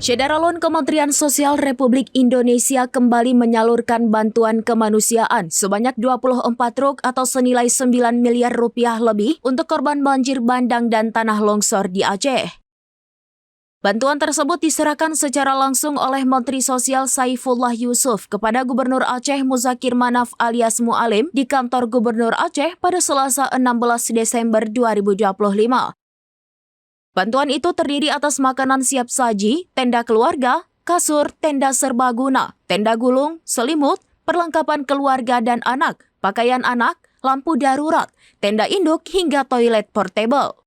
Syederalun Kementerian Sosial Republik Indonesia kembali menyalurkan bantuan kemanusiaan sebanyak 24 truk atau senilai 9 miliar rupiah lebih untuk korban banjir bandang dan tanah longsor di Aceh. Bantuan tersebut diserahkan secara langsung oleh Menteri Sosial Saifullah Yusuf kepada Gubernur Aceh Muzakir Manaf alias Mualim di kantor Gubernur Aceh pada Selasa 16 Desember 2025. Bantuan itu terdiri atas makanan siap saji, tenda keluarga, kasur, tenda serbaguna, tenda gulung, selimut, perlengkapan keluarga dan anak, pakaian anak, lampu darurat, tenda induk hingga toilet portable.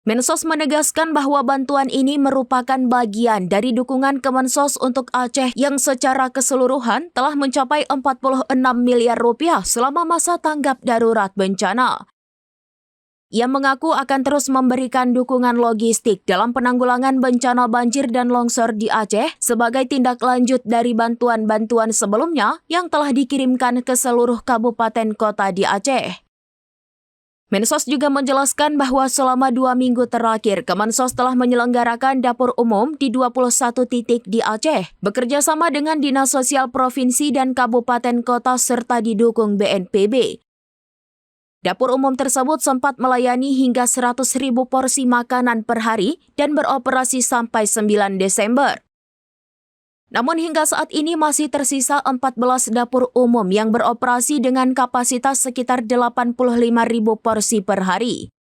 Mensos menegaskan bahwa bantuan ini merupakan bagian dari dukungan Kemensos untuk Aceh yang secara keseluruhan telah mencapai 46 miliar rupiah selama masa tanggap darurat bencana. Ia mengaku akan terus memberikan dukungan logistik dalam penanggulangan bencana banjir dan longsor di Aceh sebagai tindak lanjut dari bantuan-bantuan sebelumnya yang telah dikirimkan ke seluruh kabupaten kota di Aceh. Mensos juga menjelaskan bahwa selama 2 minggu terakhir, Kemensos telah menyelenggarakan dapur umum di 21 titik di Aceh, bekerja sama dengan Dinas Sosial Provinsi dan Kabupaten Kota serta didukung BNPB. Dapur umum tersebut sempat melayani hingga 100.000 porsi makanan per hari dan beroperasi sampai 9 Desember. Namun hingga saat ini masih tersisa 14 dapur umum yang beroperasi dengan kapasitas sekitar 85.000 porsi per hari.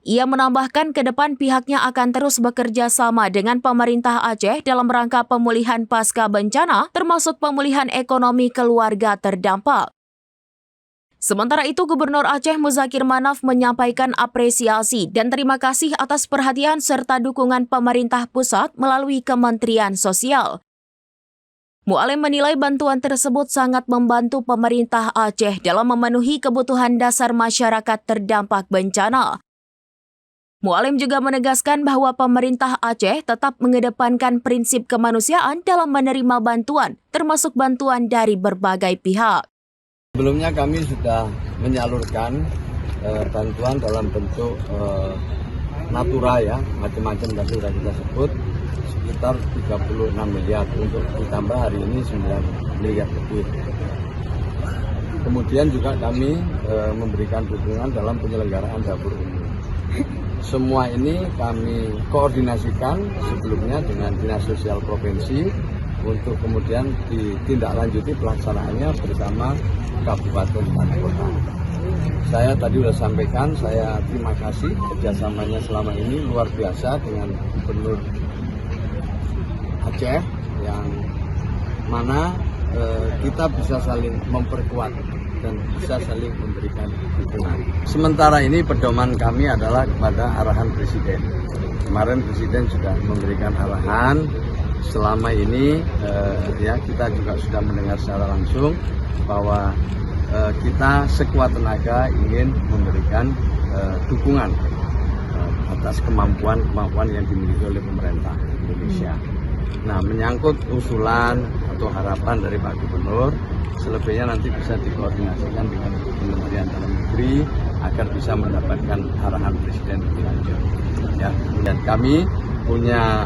Ia menambahkan ke depan pihaknya akan terus bekerja sama dengan pemerintah Aceh dalam rangka pemulihan pasca bencana, termasuk pemulihan ekonomi keluarga terdampak. Sementara itu, Gubernur Aceh Muzakir Manaf menyampaikan apresiasi dan terima kasih atas perhatian serta dukungan pemerintah pusat melalui Kementerian Sosial. Mualim menilai bantuan tersebut sangat membantu pemerintah Aceh dalam memenuhi kebutuhan dasar masyarakat terdampak bencana. Mualim juga menegaskan bahwa pemerintah Aceh tetap mengedepankan prinsip kemanusiaan dalam menerima bantuan, termasuk bantuan dari berbagai pihak. Sebelumnya kami sudah menyalurkan bantuan dalam bentuk natura ya, macam-macam tadi sudah kita sebut, sekitar 36 miliar untuk ditambah hari ini 9 miliar lebih. Kemudian juga kami memberikan dukungan dalam penyelenggaraan dapur umum. Semua ini kami koordinasikan sebelumnya dengan Dinas Sosial Provinsi untuk kemudian ditindaklanjuti pelaksanaannya bersama Kabupaten dan Kota. Saya tadi sudah sampaikan, saya terima kasih kerjasamanya selama ini luar biasa dengan Gubernur Aceh yang mana kita bisa saling memperkuat dan bisa saling memberikan dukungan. Sementara ini pedoman kami adalah kepada arahan Presiden. Kemarin Presiden sudah memberikan arahan. Selama ini kita juga sudah mendengar secara langsung bahwa kita sekuat tenaga ingin memberikan dukungan atas kemampuan yang dimiliki oleh pemerintah Indonesia. Nah, menyangkut usulan atau harapan dari Pak Gubernur, selebihnya nanti bisa dikoordinasikan dengan Kementerian Dalam Negeri agar bisa mendapatkan arahan Presiden lebih lanjut. Ya, dan kami punya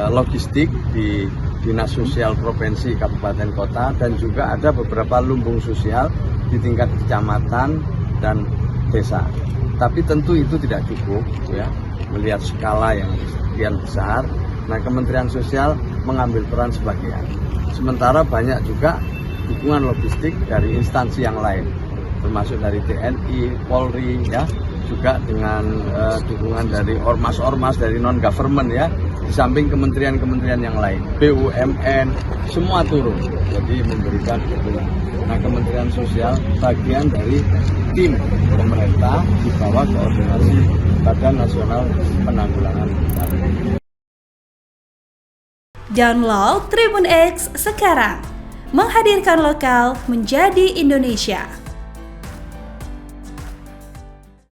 logistik di Dinas Sosial Provinsi, Kabupaten Kota, dan juga ada beberapa lumbung sosial di tingkat kecamatan dan desa. Tapi tentu itu tidak cukup, ya, melihat skala yang sekian besar. Nah, Kementerian Sosial mengambil peran sebagian. Sementara banyak juga dukungan logistik dari instansi yang lain, termasuk dari TNI, Polri, ya, juga dengan dukungan dari ormas-ormas dari non-government ya, di samping kementerian-kementerian yang lain, BUMN, semua turun, jadi memberikan dukungan. Nah, Kementerian Sosial bagian dari tim pemerintah di bawah koordinasi Badan Nasional Penanggulangan Bencana. Download Tribun X sekarang, menghadirkan lokal menjadi Indonesia.